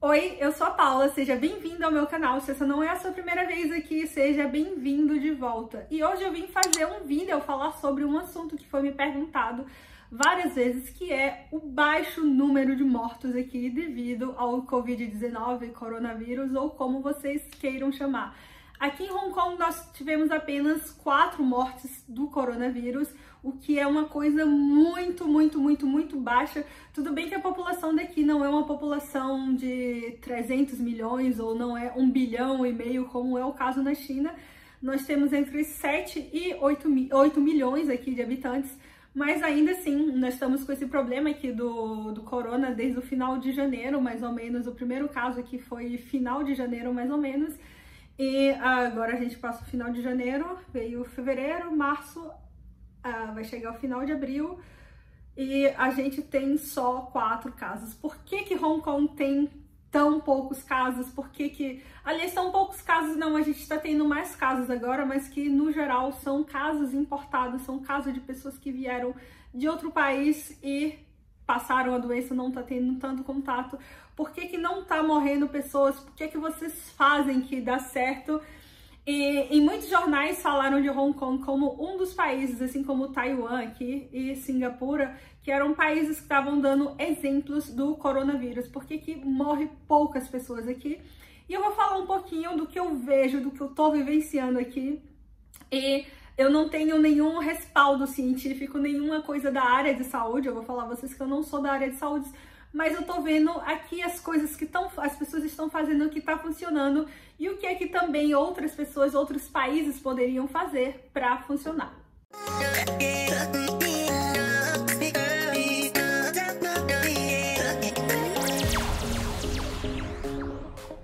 Oi, eu sou a Paula, seja bem-vindo ao meu canal. Se essa não é a sua primeira vez aqui, seja bem-vindo de volta. E hoje eu vim fazer um vídeo, falar sobre um assunto que foi me perguntado várias vezes, que é o baixo número de mortos aqui devido ao Covid-19, coronavírus, ou como vocês queiram chamar. Aqui em Hong Kong nós tivemos apenas 4 mortes do coronavírus, o que é uma coisa muito baixa. Tudo bem que a população daqui não é uma população de 300 milhões ou não é 1,5 bilhão, como é o caso na China. Nós temos entre 7 e 8 milhões aqui de habitantes, mas ainda assim nós estamos com esse problema aqui do corona desde o final de janeiro, mais ou menos. O primeiro caso aqui foi final de janeiro, mais ou menos. E agora a gente passa o final de janeiro, veio fevereiro, março, vai chegar o final de abril e a gente tem só 4 casos. Por que Hong Kong tem tão poucos casos? Aliás, são poucos casos não, a gente está tendo mais casos agora, mas que no geral são casos importados, são casos de pessoas que vieram de outro país e passaram a doença, não tá tendo tanto contato. Por que não tá morrendo pessoas? Por que vocês fazem que dá certo? E em muitos jornais falaram de Hong Kong como um dos países, assim como Taiwan aqui e Singapura, que eram países que estavam dando exemplos do coronavírus. Por que morre poucas pessoas aqui? E eu vou falar um pouquinho do que eu vejo, do que eu tô vivenciando aqui. E eu não tenho nenhum respaldo científico, nenhuma coisa da área de saúde. Eu vou falar a vocês que eu não sou da área de saúde, mas eu tô vendo aqui as coisas que as pessoas estão fazendo, o que tá funcionando e o que é que também outras pessoas, outros países poderiam fazer para funcionar.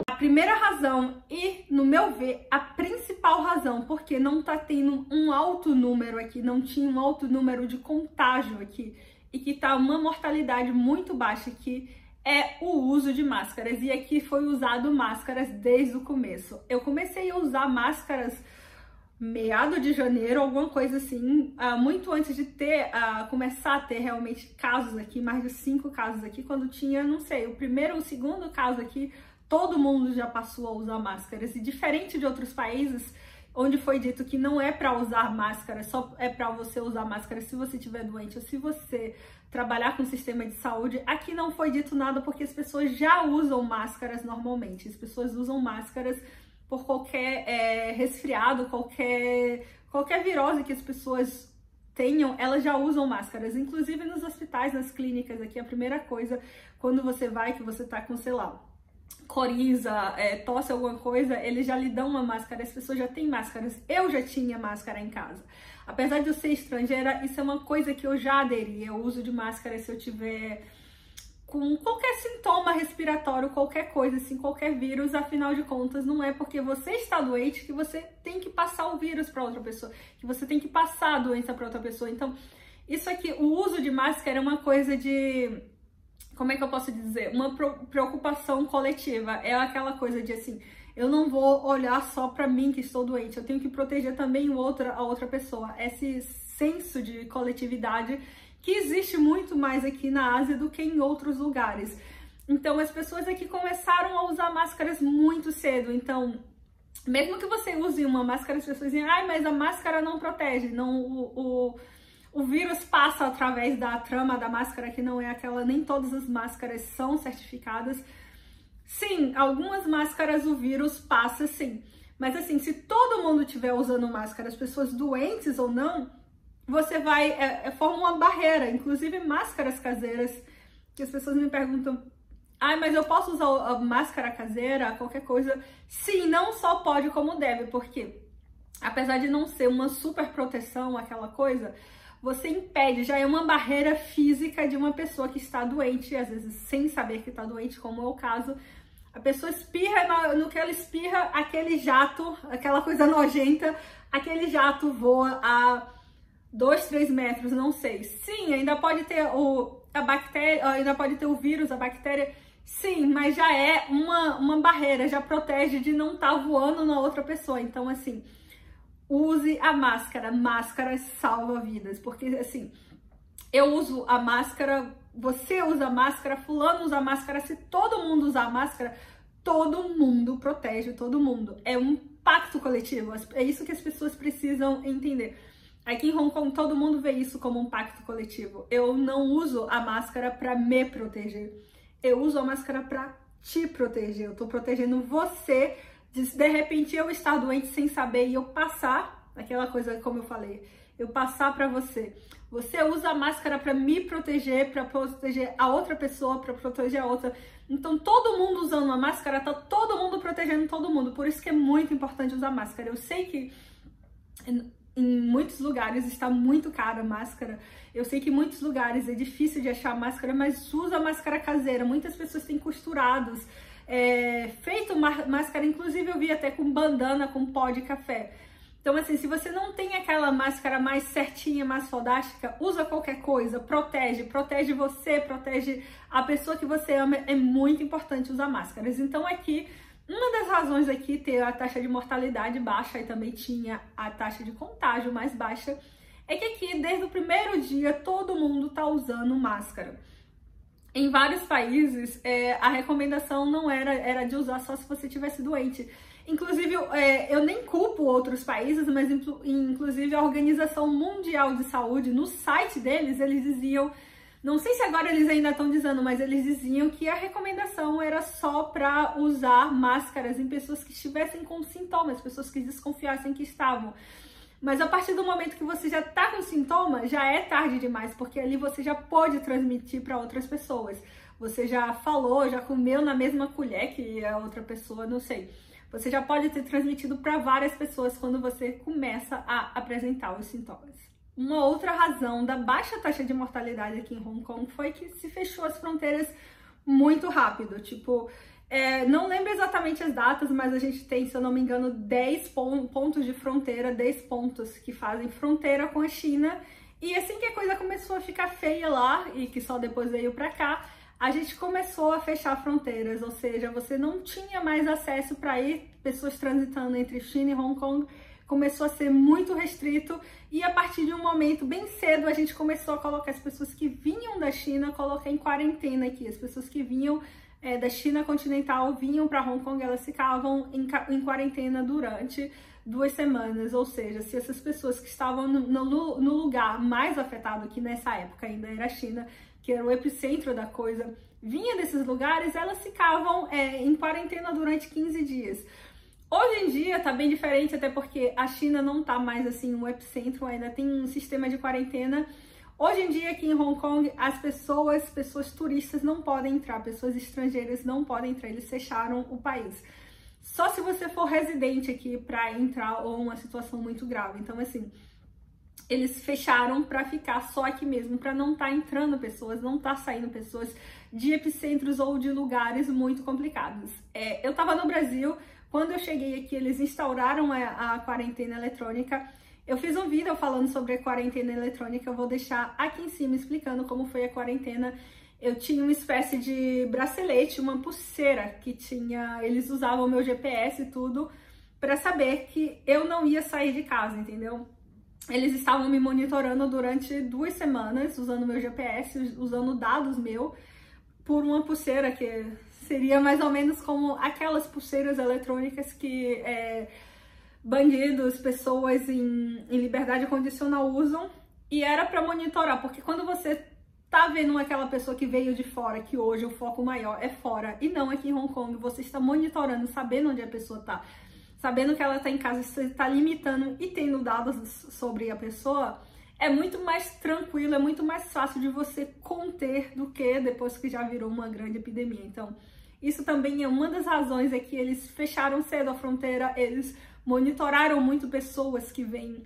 A primeira razão e, no meu ver, a principal razão porque não tá tendo um alto número aqui, não tinha um alto número de contágio aqui e que tá uma mortalidade muito baixa aqui, é o uso de máscaras. E aqui foi usado máscaras desde o começo. Eu comecei a usar máscaras meado de janeiro, alguma coisa assim, muito antes de começar a ter realmente casos aqui, mais de 5 casos aqui, quando tinha, não sei, o primeiro ou o segundo caso aqui, todo mundo já passou a usar máscaras. E diferente de outros países, onde foi dito que não é para usar máscara, só é para você usar máscara se você estiver doente ou se você trabalhar com o sistema de saúde, aqui não foi dito nada porque as pessoas já usam máscaras normalmente. As pessoas usam máscaras por qualquer resfriado, qualquer virose que as pessoas tenham, elas já usam máscaras. Inclusive nos hospitais, nas clínicas aqui, a primeira coisa, quando você vai, que você tá com, sei lá, coriza, tosse, alguma coisa, eles já lhe dão uma máscara, as pessoas já têm máscaras. Eu já tinha máscara em casa. Apesar de eu ser estrangeira, isso é uma coisa que eu já aderi. Eu uso de máscara se eu tiver com qualquer sintoma respiratório, qualquer coisa assim, qualquer vírus. Afinal de contas, não é porque você está doente que você tem que passar o vírus para outra pessoa, que você tem que passar a doença para outra pessoa. Então, isso aqui, o uso de máscara é uma coisa de... Como é que eu posso dizer? Uma preocupação coletiva. É aquela coisa de assim, eu não vou olhar só pra mim que estou doente, eu tenho que proteger também a outra pessoa. Esse senso de coletividade que existe muito mais aqui na Ásia do que em outros lugares. Então as pessoas aqui começaram a usar máscaras muito cedo. Então, mesmo que você use uma máscara, as pessoas dizem, ai, mas a máscara não protege, não, o vírus passa através da trama da máscara, que não é aquela, nem todas as máscaras são certificadas. Sim, algumas máscaras o vírus passa sim, mas assim, se todo mundo estiver usando máscara, as pessoas doentes ou não, você vai, forma uma barreira, inclusive máscaras caseiras, que as pessoas me perguntam, mas eu posso usar a máscara caseira, qualquer coisa? Sim, não só pode como deve, porque apesar de não ser uma super proteção, aquela coisa, você impede, já é uma barreira física de uma pessoa que está doente, às vezes sem saber que está doente, como é o caso. A pessoa espirra, no que ela espirra, aquele jato, aquela coisa nojenta, aquele jato voa a 2, 3 metros, não sei. Sim, ainda pode ter a bactéria, ainda pode ter o vírus, a bactéria, sim, mas já é uma barreira, já protege de não estar voando na outra pessoa. Então, assim, use a máscara, máscara salva vidas, porque assim, eu uso a máscara você usa máscara, fulano usa máscara, se todo mundo usar máscara, todo mundo protege todo mundo. É um pacto coletivo, é isso que as pessoas precisam entender. Aqui em Hong Kong, todo mundo vê isso como um pacto coletivo. Eu não uso a máscara para me proteger, eu uso a máscara para te proteger. Eu tô protegendo você de repente eu estar doente sem saber e eu passar, aquela coisa como eu falei, eu passar para você. Você usa a máscara para me proteger, para proteger a outra pessoa, para proteger a outra. Então, todo mundo usando uma máscara, tá todo mundo protegendo todo mundo. Por isso que é muito importante usar máscara. Eu sei que em muitos lugares está muito cara a máscara. Eu sei que em muitos lugares é difícil de achar máscara, mas usa máscara caseira. Muitas pessoas têm costurados, feito máscara, inclusive eu vi até com bandana, com pó de café. Então, assim, se você não tem aquela máscara mais certinha, mais fodástica, usa qualquer coisa, protege você, protege a pessoa que você ama. É muito importante usar máscaras. Então, aqui, uma das razões aqui ter a taxa de mortalidade baixa e também tinha a taxa de contágio mais baixa, é que aqui, desde o primeiro dia, todo mundo tá usando máscara. Em vários países, a recomendação não era de usar só se você estivesse doente. Inclusive, eu nem culpo outros países, mas inclusive a Organização Mundial de Saúde, no site deles, eles diziam, não sei se agora eles ainda estão dizendo, mas eles diziam que a recomendação era só para usar máscaras em pessoas que estivessem com sintomas, pessoas que desconfiassem que estavam. Mas a partir do momento que você já tá com sintoma, já é tarde demais, porque ali você já pode transmitir para outras pessoas. Você já falou, já comeu na mesma colher que a outra pessoa, não sei. Você já pode ter transmitido para várias pessoas quando você começa a apresentar os sintomas. Uma outra razão da baixa taxa de mortalidade aqui em Hong Kong foi que se fechou as fronteiras muito rápido. Tipo, não lembro exatamente as datas, mas a gente tem, se eu não me engano, 10 pontos de fronteira, 10 pontos que fazem fronteira com a China. E assim que a coisa começou a ficar feia lá, e que só depois veio pra cá, a gente começou a fechar fronteiras, ou seja, você não tinha mais acesso para ir, pessoas transitando entre China e Hong Kong, começou a ser muito restrito, e a partir de um momento bem cedo a gente começou a colocar as pessoas que vinham da China, colocar em quarentena aqui. As pessoas que vinham da China continental vinham para Hong Kong, elas ficavam em quarentena durante 2 semanas, ou seja, se essas pessoas que estavam no lugar mais afetado, que nessa época ainda era a China, que era o epicentro da coisa, vinha desses lugares, elas ficavam em quarentena durante 15 dias. Hoje em dia tá bem diferente, até porque a China não tá mais assim um epicentro, ainda tem um sistema de quarentena. Hoje em dia aqui em Hong Kong, as pessoas turistas não podem entrar, pessoas estrangeiras não podem entrar, eles fecharam o país. Só se você for residente aqui para entrar ou uma situação muito grave. Então, assim, eles fecharam para ficar só aqui mesmo, para não tá entrando pessoas, não tá saindo pessoas de epicentros ou de lugares muito complicados. Eu tava no Brasil, quando eu cheguei aqui, eles instauraram a quarentena eletrônica. Eu fiz um vídeo falando sobre a quarentena eletrônica, eu vou deixar aqui em cima explicando como foi a quarentena. Eu tinha uma espécie de bracelete, uma pulseira que tinha, eles usavam o meu GPS e tudo para saber que eu não ia sair de casa, entendeu? Eles estavam me monitorando durante 2 semanas, usando meu GPS, usando dados meus, por uma pulseira que seria mais ou menos como aquelas pulseiras eletrônicas que bandidos, pessoas em liberdade condicional usam, e era para monitorar, porque quando você tá vendo aquela pessoa que veio de fora, que hoje o foco maior é fora e não aqui em Hong Kong, você está monitorando, sabendo onde a pessoa tá, sabendo que ela tá em casa, você tá limitando e tendo dados sobre a pessoa, é muito mais tranquilo, é muito mais fácil de você conter do que depois que já virou uma grande epidemia. Então, isso também é uma das razões é que eles fecharam cedo a fronteira, eles monitoraram muito pessoas que vêm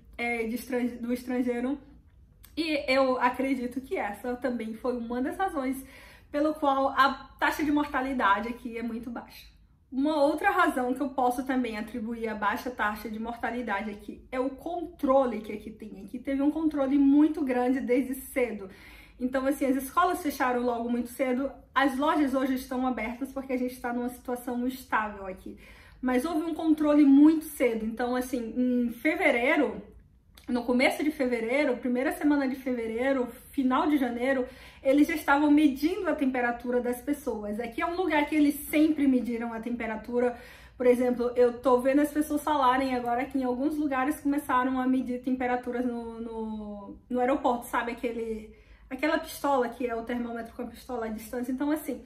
do estrangeiro, e eu acredito que essa também foi uma das razões pelo qual a taxa de mortalidade aqui é muito baixa. Uma outra razão que eu posso também atribuir a baixa taxa de mortalidade aqui é o controle que aqui tem. Aqui teve um controle muito grande desde cedo. Então, assim, as escolas fecharam logo muito cedo, as lojas hoje estão abertas porque a gente está numa situação estável aqui. Mas houve um controle muito cedo. Então, assim, em fevereiro, no começo de fevereiro, primeira semana de fevereiro, final de janeiro, eles já estavam medindo a temperatura das pessoas. Aqui é um lugar que eles sempre mediram a temperatura. Por exemplo, eu tô vendo as pessoas falarem agora que em alguns lugares começaram a medir temperaturas no aeroporto, sabe? Aquela pistola que é o termômetro com a pistola à distância. Então, assim,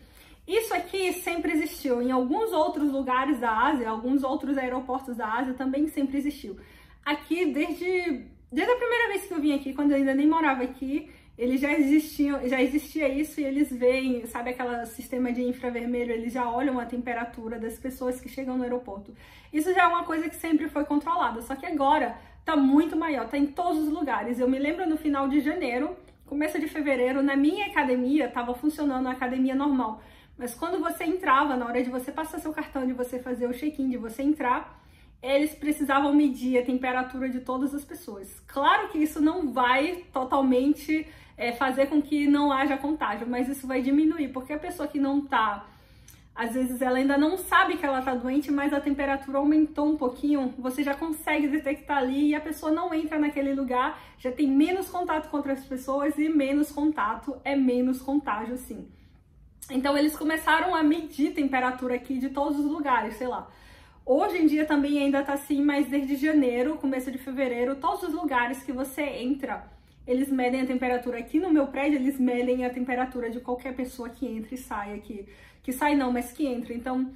isso aqui sempre existiu. Em alguns outros lugares da Ásia, alguns outros aeroportos da Ásia também sempre existiu. Aqui, desde a primeira vez que eu vim aqui, quando eu ainda nem morava aqui, eles já existia isso, e eles veem, sabe, aquele sistema de infravermelho, eles já olham a temperatura das pessoas que chegam no aeroporto. Isso já é uma coisa que sempre foi controlada, só que agora tá muito maior, tá em todos os lugares. Eu me lembro no final de janeiro, começo de fevereiro, na minha academia, tava funcionando a academia normal. Mas quando você entrava, na hora de você passar seu cartão, de você fazer o check-in, de você entrar, eles precisavam medir a temperatura de todas as pessoas. Claro que isso não vai totalmente fazer com que não haja contágio, mas isso vai diminuir, porque a pessoa que não tá, às vezes ela ainda não sabe que ela tá doente, mas a temperatura aumentou um pouquinho, você já consegue detectar ali e a pessoa não entra naquele lugar, já tem menos contato com outras pessoas, e menos contato é menos contágio, sim. Então eles começaram a medir temperatura aqui de todos os lugares, sei lá. Hoje em dia também ainda tá assim, mas desde janeiro, começo de fevereiro, todos os lugares que você entra, eles medem a temperatura. Aqui no meu prédio, eles medem a temperatura de qualquer pessoa que entra e sai aqui. Que sai não, mas que entra. Então,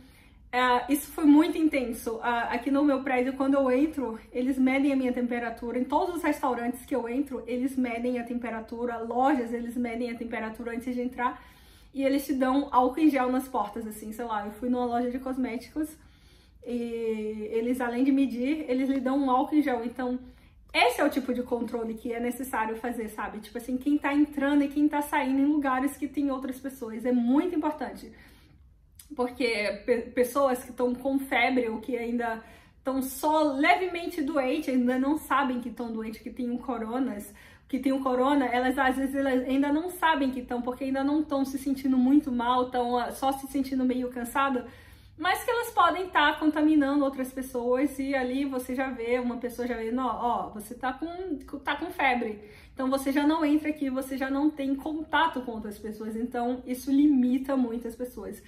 isso foi muito intenso. Aqui no meu prédio, quando eu entro, eles medem a minha temperatura. Em todos os restaurantes que eu entro, eles medem a temperatura. Lojas, eles medem a temperatura antes de entrar. E eles te dão álcool em gel nas portas, assim, sei lá. Eu fui numa loja de cosméticos e eles, além de medir, eles lhe dão um álcool em gel. Então, esse é o tipo de controle que é necessário fazer, sabe? Tipo assim, quem tá entrando e quem tá saindo em lugares que tem outras pessoas. É muito importante. Porque pessoas que estão com febre ou que ainda estão só levemente doentes, ainda não sabem que estão doentes, que tem um corona, elas às vezes ainda não sabem que estão, porque ainda não estão se sentindo muito mal, estão só se sentindo meio cansado, mas que elas podem estar contaminando outras pessoas, e ali você já vê, uma pessoa já vê, ó, você tá com febre, então você já não entra aqui, você já não tem contato com outras pessoas, então isso limita muito as pessoas.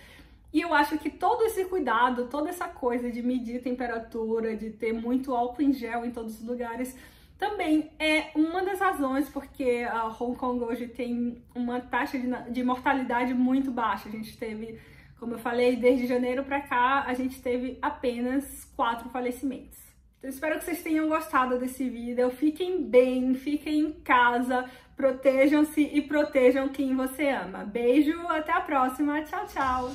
E eu acho que todo esse cuidado, toda essa coisa de medir temperatura, de ter muito álcool em gel em todos os lugares, também é uma das razões porque a Hong Kong hoje tem uma taxa de mortalidade muito baixa. A gente teve, como eu falei, desde janeiro para cá, a gente teve apenas 4 falecimentos. Então, espero que vocês tenham gostado desse vídeo. Fiquem bem, fiquem em casa, protejam-se e protejam quem você ama. Beijo, até a próxima. Tchau, tchau!